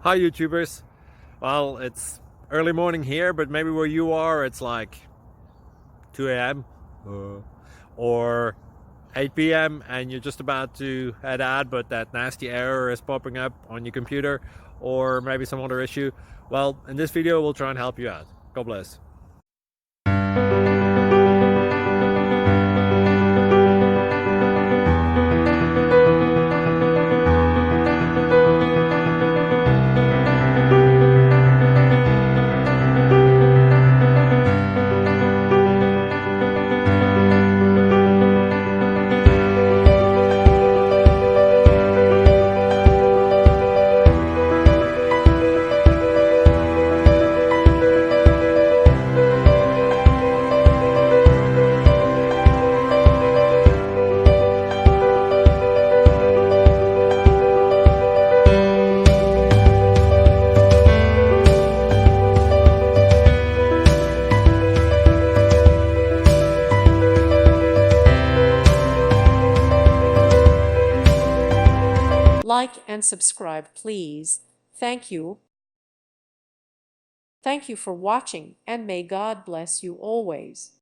Hi YouTubers. Well, it's early morning here, but maybe where you are it's like 2 a.m. Or 8 p.m. and you're just about to head out, but that nasty error is popping up on your computer, or maybe some other issue. Well, in this video we'll try and help you out. God bless. Like and subscribe, please. Thank you. Thank you for watching, and may God bless you always.